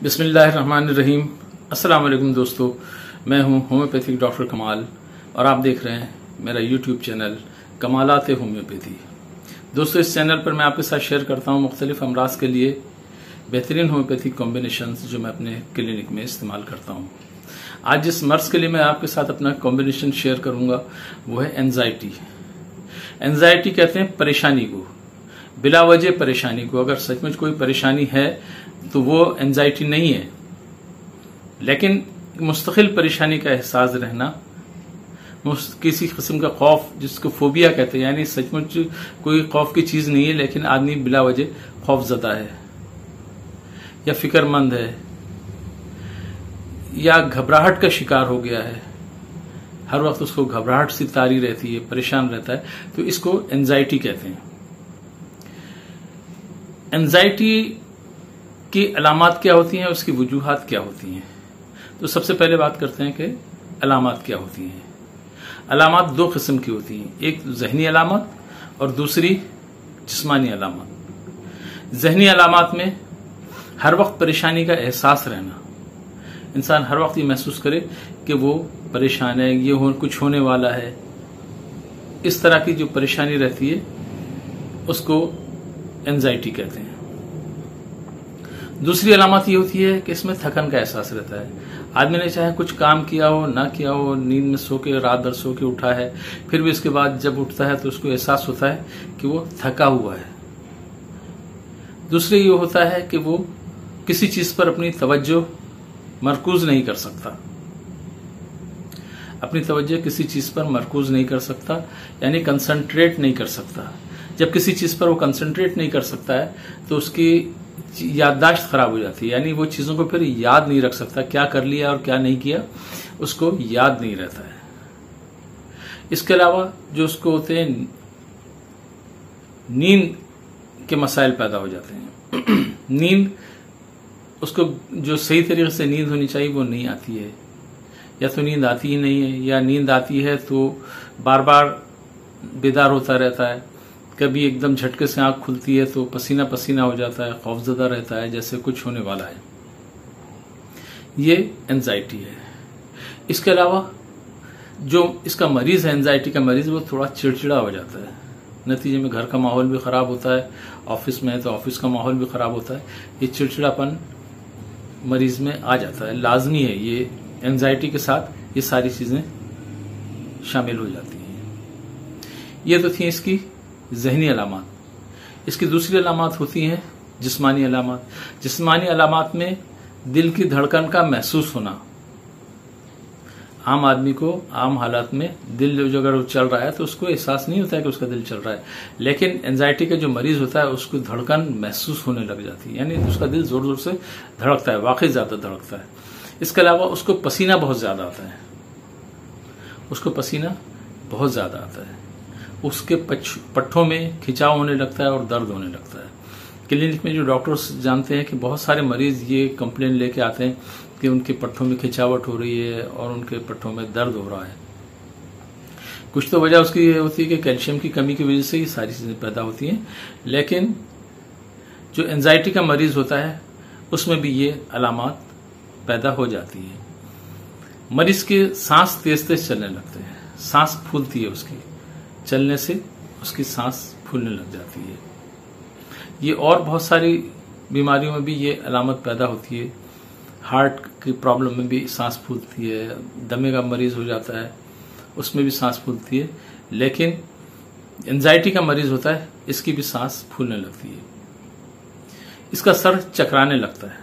बिस्मिल्लाहिर्रहमानिर्रहीम। अस्सलाम वालेकुम दोस्तों, मैं हूं होम्योपैथिक डॉक्टर कमाल और आप देख रहे हैं मेरा यूट्यूब चैनल कमालात होम्योपैथी। दोस्तों, इस चैनल पर मैं आपके साथ शेयर करता हूं मुख्तलिफ अमराज के लिए बेहतरीन होम्योपैथिक कॉम्बिनेशन जो मैं अपने क्लिनिक में इस्तेमाल करता हूं। आज जिस मर्ज के लिए मैं आपके साथ अपना कॉम्बिनेशन शेयर करूंगा वो है एंजाइटी। एंजाइटी कहते हैं परेशानी को, बिला वजह परेशानी को। अगर सचमुच कोई परेशानी है तो वो एंजाइटी नहीं है, लेकिन मुस्तकिल परेशानी का एहसास रहना, किसी किस्म का खौफ जिसको फोबिया कहते हैं, यानी सचमुच कोई खौफ की चीज नहीं है लेकिन आदमी बिला वजह खौफजदा है या फिक्रमंद है या घबराहट का शिकार हो गया है, हर वक्त उसको घबराहट सी तारी रहती है, परेशान रहता है, तो इसको एंजाइटी कहते हैं। एंजाइटी की अलामात क्या होती हैं, उसकी वजूहात क्या होती हैं। तो सबसे पहले बात करते हैं कि अलामात क्या होती हैं। अलामात दो किस्म की होती हैं, एक जहनी अलामत और दूसरी जिस्मानी अलामत। जहनी अलामात में हर वक्त परेशानी का एहसास रहना, इंसान हर वक्त ये महसूस करे कि वो परेशान है, ये कुछ होने वाला है, इस तरह की जो परेशानी रहती है उसको एंजाइटी कहते हैं। दूसरी अलामत ये होती है कि इसमें थकन का एहसास रहता है। आदमी ने चाहे कुछ काम किया हो ना किया हो, नींद में सो के रात भर सो के उठा है, फिर भी इसके बाद जब उठता है तो उसको एहसास होता है कि वो थका हुआ है। दूसरे ये होता है कि वो किसी चीज पर अपनी तवज्जो मरकूज नहीं कर सकता, अपनी तवज्जो किसी चीज पर मरकूज नहीं कर सकता, यानी कंसंट्रेट नहीं कर सकता। जब किसी चीज पर वो कंसंट्रेट नहीं कर सकता है तो उसकी याददाश्त खराब हो जाती है, यानी वो चीजों को फिर याद नहीं रख सकता, क्या कर लिया और क्या नहीं किया उसको याद नहीं रहता है। इसके अलावा जो उसको होते हैं नींद के मसाइल पैदा हो जाते हैं। नींद उसको जो सही तरीके से नींद होनी चाहिए वो नहीं आती है, या तो नींद आती ही नहीं है, या नींद आती है तो बार बार बेदार होता रहता है। कभी एकदम झटके से आंख खुलती है तो पसीना पसीना हो जाता है, खौफजदा रहता है जैसे कुछ होने वाला है। ये एंजाइटी है। इसके अलावा जो इसका मरीज है, एंजाइटी का मरीज, वो थोड़ा चिड़चिड़ा हो जाता है। नतीजे में घर का माहौल भी खराब होता है, ऑफिस में है तो ऑफिस का माहौल भी खराब होता है। ये चिड़चिड़ापन मरीज में आ जाता है, लाजमी है। ये एंजाइटी के साथ ये सारी चीजें शामिल हो जाती हैं। ये तो थी इसकी जहनी अलामात। इसकी दूसरी अलामात होती हैं जिस्मानी अलामात। जिस्मानी अलामात में दिल की धड़कन का महसूस होना। आम आदमी को आम हालात में दिल जो अगर चल रहा है तो उसको एहसास नहीं होता है कि उसका दिल चल रहा है, लेकिन एंजाइटी का जो मरीज होता है उसको धड़कन महसूस होने लग जाती है, यानी उसका दिल जोर जोर से धड़कता है, वाकई ज्यादा धड़कता है। इसके अलावा उसको पसीना बहुत ज्यादा आता है, उसको पसीना बहुत ज्यादा आता है, उसके पट्ठों में खिंचाव होने लगता है और दर्द होने लगता है। क्लिनिक में जो डॉक्टर्स जानते हैं कि बहुत सारे मरीज ये कंप्लेन लेके आते हैं कि उनके पट्ठों में खिंचावट हो रही है और उनके पट्ठों में दर्द हो रहा है। कुछ तो वजह उसकी ये होती है कि कैल्शियम की कमी की वजह से ये सारी चीजें पैदा होती हैं, लेकिन जो एंजाइटी का मरीज होता है उसमें भी ये अलामात पैदा हो जाती है। मरीज के सांस तेज तेज चलने लगते हैं, सांस फूलती है, उसकी चलने से उसकी सांस फूलने लग जाती है। ये और बहुत सारी बीमारियों में भी ये अलामत पैदा होती है। हार्ट की प्रॉब्लम में भी सांस फूलती है, दमे का मरीज हो जाता है उसमें भी सांस फूलती है, लेकिन एंजाइटी का मरीज होता है इसकी भी सांस फूलने लगती है। इसका सर चकराने लगता है,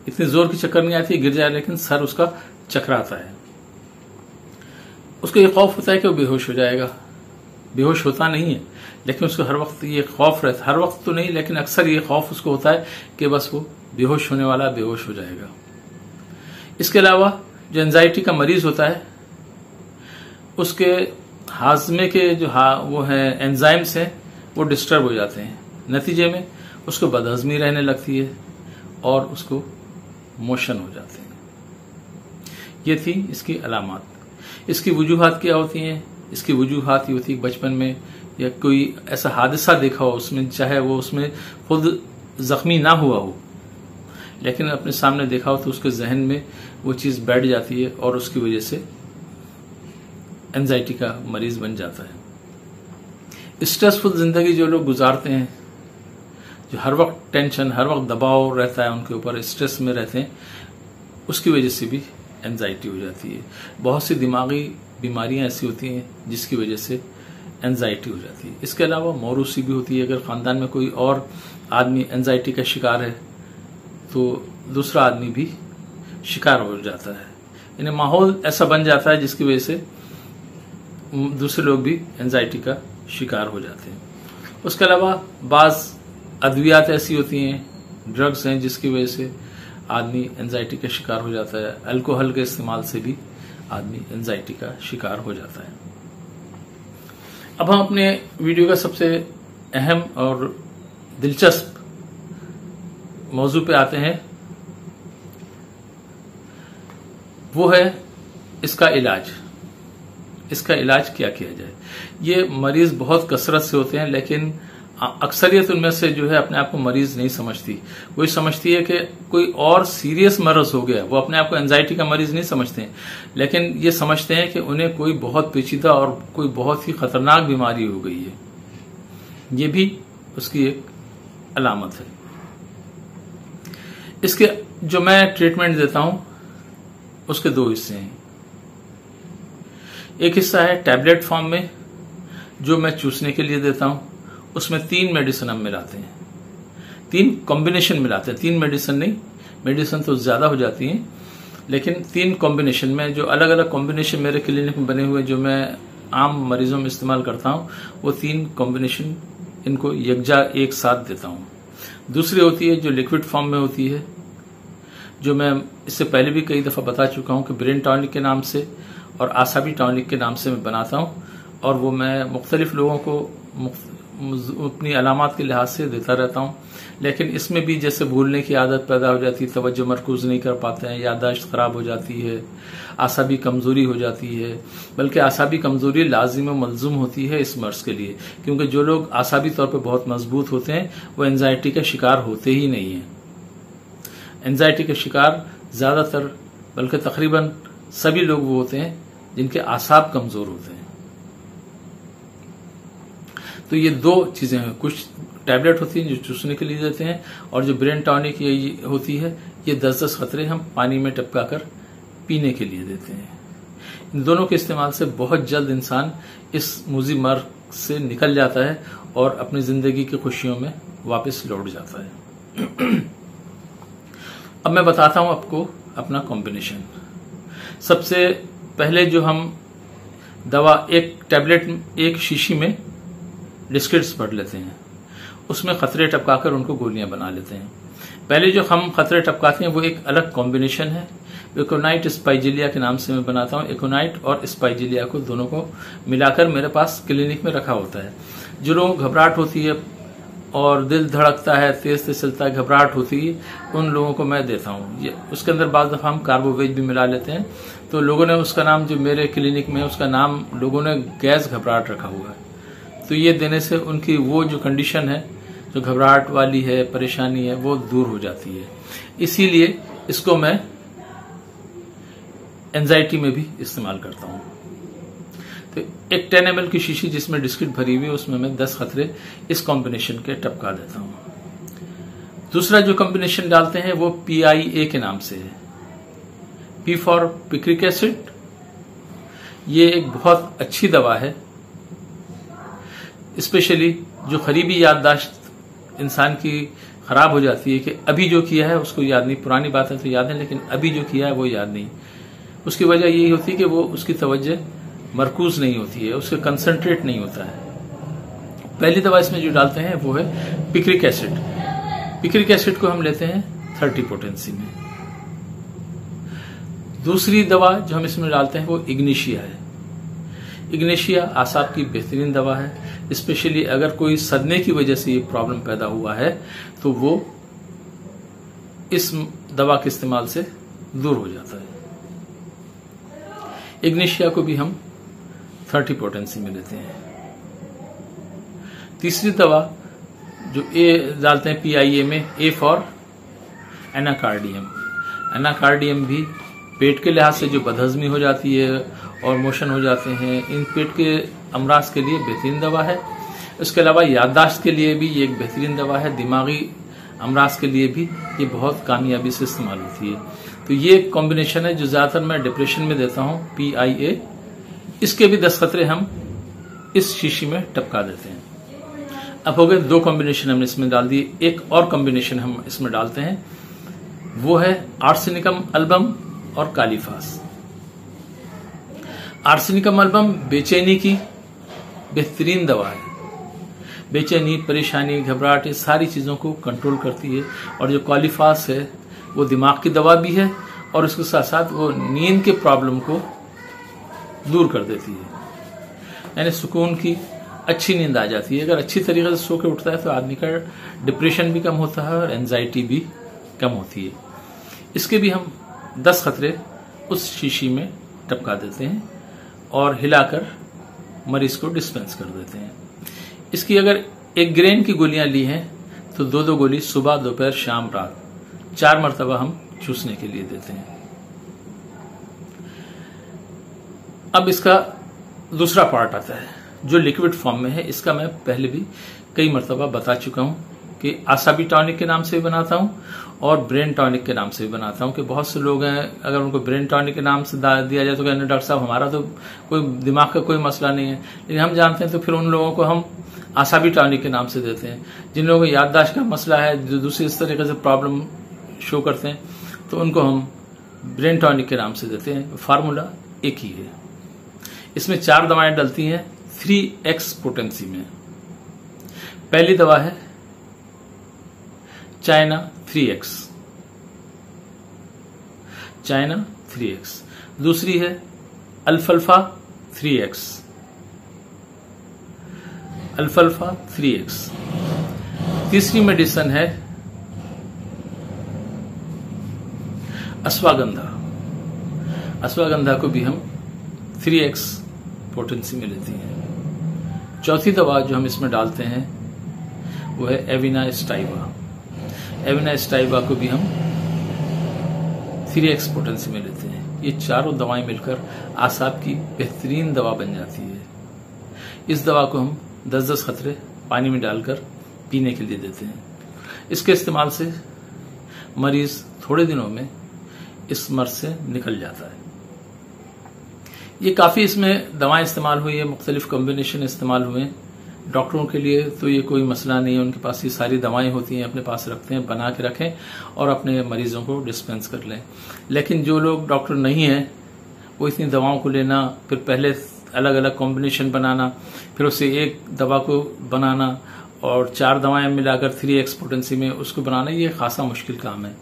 इतनी जोर की चक्कर नहीं आती, गिर जाए लेकिन सर उसका चकराता है। उसको ये खौफ होता है कि वो बेहोश हो जाएगा। बेहोश होता नहीं है, लेकिन उसको हर वक्त ये खौफ रहता है, हर वक्त तो नहीं लेकिन अक्सर ये खौफ उसको होता है कि बस वो बेहोश होने वाला, बेहोश हो जाएगा। इसके अलावा जो एंजाइटी का मरीज होता है उसके हाजमे के जो वो है एंजाइम्स हैं वो डिस्टर्ब हो जाते हैं, नतीजे में उसको बदहजमी रहने लगती है और उसको मोशन हो जाते हैं। ये थी इसकी अलामात। इसकी वजूहात क्या होती हैं? इसकी वजूहात ये होती है बचपन में या कोई ऐसा हादसा देखा हो उसमें, चाहे वो उसमें खुद जख्मी ना हुआ हो लेकिन अपने सामने देखा हो तो उसके जहन में वो चीज बैठ जाती है और उसकी वजह से एंजाइटी का मरीज बन जाता है। स्ट्रेसफुल जिंदगी जो लोग गुजारते हैं, जो हर वक्त टेंशन, हर वक्त दबाव रहता है उनके ऊपर, स्ट्रेस में रहते हैं, उसकी वजह से भी एंजाइटी हो जाती है। बहुत सी दिमागी बीमारियां ऐसी होती हैं जिसकी वजह से एंजाइटी हो जाती है। इसके अलावा मौरूसी भी होती है। अगर खानदान में कोई और आदमी एंजाइटी का शिकार है तो दूसरा आदमी भी शिकार हो जाता है। यानी माहौल ऐसा बन जाता है जिसकी वजह से दूसरे लोग भी एंजाइटी का शिकार हो जाते हैं। उसके अलावा बाज अद्वियात ऐसी होती हैं, ड्रग्स हैं, जिसकी वजह से आदमी एंजाइटी का शिकार हो जाता है। अल्कोहल के इस्तेमाल से भी आदमी एंजाइटी का शिकार हो जाता है। अब हम अपने वीडियो का सबसे अहम और दिलचस्प मौजू पे आते हैं, वो है इसका इलाज। इसका इलाज क्या किया जाए। ये मरीज बहुत कसरत से होते हैं, लेकिन अक्सरियत उनमें से जो है अपने आप को मरीज नहीं समझती। वही समझती है कि कोई और सीरियस मर्ज हो गया। वो अपने आप को एंजाइटी का मरीज नहीं समझते हैं, लेकिन ये समझते हैं कि उन्हें कोई बहुत पेचीदा और कोई बहुत ही खतरनाक बीमारी हो गई है। ये भी उसकी एक अलामत है। इसके जो मैं ट्रीटमेंट देता हूं उसके दो हिस्से हैं। एक हिस्सा है टैबलेट फॉर्म में, जो मैं चूसने के लिए देता हूं। उसमें 3 मेडिसिन हम मिलाते हैं, 3 कॉम्बिनेशन मिलाते हैं। 3 मेडिसिन नहीं, मेडिसिन तो ज्यादा हो जाती हैं, लेकिन 3 कॉम्बिनेशन में, जो अलग अलग कॉम्बिनेशन मेरे क्लिनिक में बने हुए जो मैं आम मरीजों में इस्तेमाल करता हूं, वो 3 कॉम्बिनेशन इनको यकजा एक साथ देता हूं। दूसरी होती है जो लिक्विड फॉर्म में होती है, जो मैं इससे पहले भी कई दफा बता चुका हूं कि ब्रेन टॉनिक के नाम से और आसाबी टॉनिक के नाम से मैं बनाता हूं, और वो मैं मुख्तलिफ लोगों को अपनी अलामात के लिहाज से देता रहता हूं। लेकिन इसमें भी जैसे भूलने की आदत पैदा हो जाती है, तवज्जो मरकूज नहीं कर पाते हैं, याददाश्त खराब हो जाती है, आसाबी कमजोरी हो जाती है। बल्कि आसाबी कमजोरी लाजिम व मलजूम होती है इस मर्ज के लिए, क्योंकि जो लोग आसाबी तौर पर बहुत मजबूत होते हैं वो एंजाइटी का शिकार होते ही नहीं है। एंजाइटी के शिकार ज्यादातर, बल्कि तकरीबन सभी लोग वो होते हैं जिनके आसाब कमजोर होते हैं। तो ये 2 चीजें हैं। कुछ टैबलेट होती हैं जो चूसने के लिए देते हैं, और जो ब्रेन टॉनिक ये होती है, ये 10-10 खतरे हम पानी में टपकाकर पीने के लिए देते हैं। इन दोनों के इस्तेमाल से बहुत जल्द इंसान इस मुजी मर्ग से निकल जाता है और अपनी जिंदगी की खुशियों में वापस लौट जाता है। अब मैं बताता हूं आपको अपना कॉम्बिनेशन। सबसे पहले जो हम दवा, एक टैबलेट, एक शीशी में डिस्किट्स भर लेते हैं, उसमें खतरे टपकाकर उनको गोलियां बना लेते हैं। पहले जो हम खतरे टपकाते हैं वो एक अलग कॉम्बिनेशन है, एकोनाइट स्पाइजिलिया के नाम से मैं बनाता हूं। एकोनाइट और स्पाइजिलिया को दोनों को मिलाकर मेरे पास क्लिनिक में रखा होता है। जो लोगों को घबराहट होती है और दिल धड़कता है, तेज तेज चलता है, घबराहट होती है, उन लोगों को मैं देता हूं। उसके अंदर बाज़ दफा हम कार्बोवेज भी मिला लेते हैं। तो लोगों ने उसका नाम, जो मेरे क्लिनिक में उसका नाम लोगों ने गैस घबराहट रखा हुआ है। तो ये देने से उनकी वो जो कंडीशन है, जो घबराहट वाली है, परेशानी है, वो दूर हो जाती है। इसीलिए इसको मैं एंजाइटी में भी इस्तेमाल करता हूं। तो एक 10 ml की शीशी जिसमें डिस्किट भरी हुई है, उसमें मैं 10 खतरे इस कॉम्बिनेशन के टपका देता हूं। दूसरा जो कॉम्बिनेशन डालते हैं वो PIA के नाम से है, P फॉर पिक्रिक एसिड। ये एक बहुत अच्छी दवा है, स्पेशली जो करीबी याददाश्त इंसान की खराब हो जाती है कि अभी जो किया है उसको याद नहीं, पुरानी बात है तो याद है, लेकिन अभी जो किया है वो याद नहीं। उसकी वजह यही होती है कि वो उसकी तवज्जो मरकूज नहीं होती है, उसका कंसंट्रेट नहीं होता है। पहली दवा इसमें जो डालते हैं वो है पिक्रिक एसिड। पिक्रिक एसिड को हम लेते हैं 30 पोटेंसी में। दूसरी दवा जो हम इसमें डालते हैं वो इग्निशिया है। इग्निशिया आसाब की बेहतरीन दवा है, स्पेशली अगर कोई सदमे की वजह से ये प्रॉब्लम पैदा हुआ है तो वो इस दवा के इस्तेमाल से दूर हो जाता है। इग्निशिया को भी हम 30 पोटेंसी में लेते हैं। तीसरी दवा जो ए डालते हैं PIA में, A फॉर एनाकार्डियम। एनाकार्डियम भी पेट के लिहाज से जो बदहजमी हो जाती है और मोशन हो जाते हैं, इन पेट के अमराज के लिए बेहतरीन दवा है। इसके अलावा याददाश्त के लिए भी ये एक बेहतरीन दवा है। दिमागी अमराज के लिए भी ये बहुत कामयाबी से इस्तेमाल होती है। तो ये एक कॉम्बिनेशन है जो ज्यादातर मैं डिप्रेशन में देता हूं, PIA। इसके भी 10 खतरे हम इस शीशी में टपका देते हैं। अब हो गए 2 कॉम्बिनेशन हमने इसमें डाल दिए। एक और कॉम्बिनेशन हम इसमें डालते हैं, वो है आर्सेनिकम अल्बम और कालीफास। आर्सेनिकम अल्बम बेचैनी की बेहतरीन दवा है। बेचैनी, परेशानी, घबराहट, ये सारी चीजों को कंट्रोल करती है। और जो कालीफास है वो दिमाग की दवा भी है और उसके साथ साथ वो नींद के प्रॉब्लम को दूर कर देती है, यानी सुकून की अच्छी नींद आ जाती है। अगर अच्छी तरीके से सो के उठता है तो आदमी का डिप्रेशन भी कम होता है और एंजाइटी भी कम होती है। इसके भी हम 10 खतरे उस शीशी में टपका देते हैं और हिलाकर मरीज को डिस्पेंस कर देते हैं। इसकी अगर 1 ग्रेन की गोलियां ली हैं तो 2-2 गोली सुबह, दोपहर, शाम, रात 4 मरतबा हम चूसने के लिए देते हैं। अब इसका दूसरा पार्ट आता है जो लिक्विड फॉर्म में है। इसका मैं पहले भी कई मरतबा बता चुका हूं कि आसाबी टॉनिक के नाम से भी बनाता हूं और ब्रेन टॉनिक के नाम से भी बनाता हूं। कि बहुत से लोग हैं, अगर उनको ब्रेन टॉनिक के नाम से दिया जाए तो कहते हैं डॉक्टर साहब हमारा तो कोई दिमाग का कोई मसला नहीं है, लेकिन हम जानते हैं तो फिर उन लोगों को हम आसाबी टॉनिक के नाम से देते हैं। जिन लोगों को याददाश्त का मसला है, जो दूसरी इस तरीके से प्रॉब्लम शो करते हैं, तो उनको हम ब्रेन टॉनिक के नाम से देते हैं। फार्मूला एक ही है। इसमें 4 दवाएं डलती हैं 3x पोटेंसी में। पहली दवा है चाइना 3x, चाइना 3x। दूसरी है अल्फाल्फा 3x, अल्फाल्फा 3x। तीसरी मेडिसिन है अश्वगंधा। अश्वगंधा को भी हम 3x पोटेंसी में लेते हैं। चौथी दवा जो हम इसमें डालते हैं वो है एविना स्टाइवा। एविना स्टाइवा को भी हम 3x पोटेंसी में लेते हैं। ये चारों दवाएं मिलकर आसाब की बेहतरीन दवा बन जाती है। इस दवा को हम 10-10 खतरे पानी में डालकर पीने के लिए देते हैं। इसके इस्तेमाल से मरीज थोड़े दिनों में इस मर्ज से निकल जाता है। ये काफी इसमें दवाएं इस्तेमाल हुई है, मुख्तलिफ कॉम्बिनेशन इस्तेमाल हुए। डॉक्टरों के लिए तो ये कोई मसला नहीं है, उनके पास ये सारी दवाएं होती हैं, अपने पास रखते हैं, बना के रखें और अपने मरीजों को डिस्पेंस कर लें। लेकिन जो लोग डॉक्टर नहीं हैं वो इतनी दवाओं को लेना, फिर पहले अलग अलग कॉम्बिनेशन बनाना, फिर उससे एक दवा को बनाना और 4 दवाएं मिलाकर 3x पोटेंसी में उसको बनाना, ये खासा मुश्किल काम है।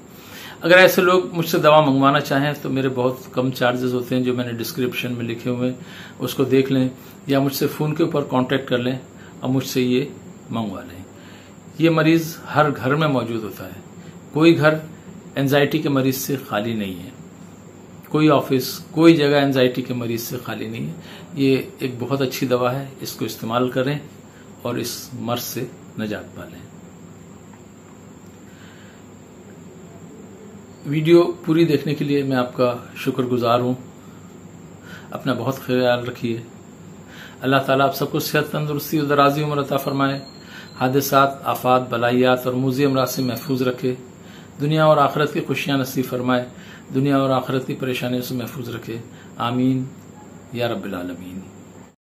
अगर ऐसे लोग मुझसे दवा मंगवाना चाहें तो मेरे बहुत कम चार्जेस होते हैं जो मैंने डिस्क्रिप्शन में लिखे हुए हैं, उसको देख लें या मुझसे फ़ोन के ऊपर कांटेक्ट कर लें और मुझसे ये मंगवा लें। ये मरीज़ हर घर में मौजूद होता है। कोई घर एंजाइटी के मरीज से खाली नहीं है, कोई ऑफिस, कोई जगह एंजाइटी के मरीज से खाली नहीं है। ये एक बहुत अच्छी दवा है, इसको इस्तेमाल करें और इस मर्ज से निजात पालें। वीडियो पूरी देखने के लिए मैं आपका शुक्रगुजार हूँ। अपना बहुत ख्याल रखिए। अल्लाह ताला आप सबको सेहत, तंदुरुस्ती और दराजी उम्र अता फरमाए। हादिसात, आफात, बलाइयात और मुज़ी अमराज से महफूज रखे। दुनिया और आखिरत की खुशियाँ नसीब फरमाए। दुनिया और आखिरत की परेशानियों से महफूज रखे। आमीन या रब्बिल आलमीन।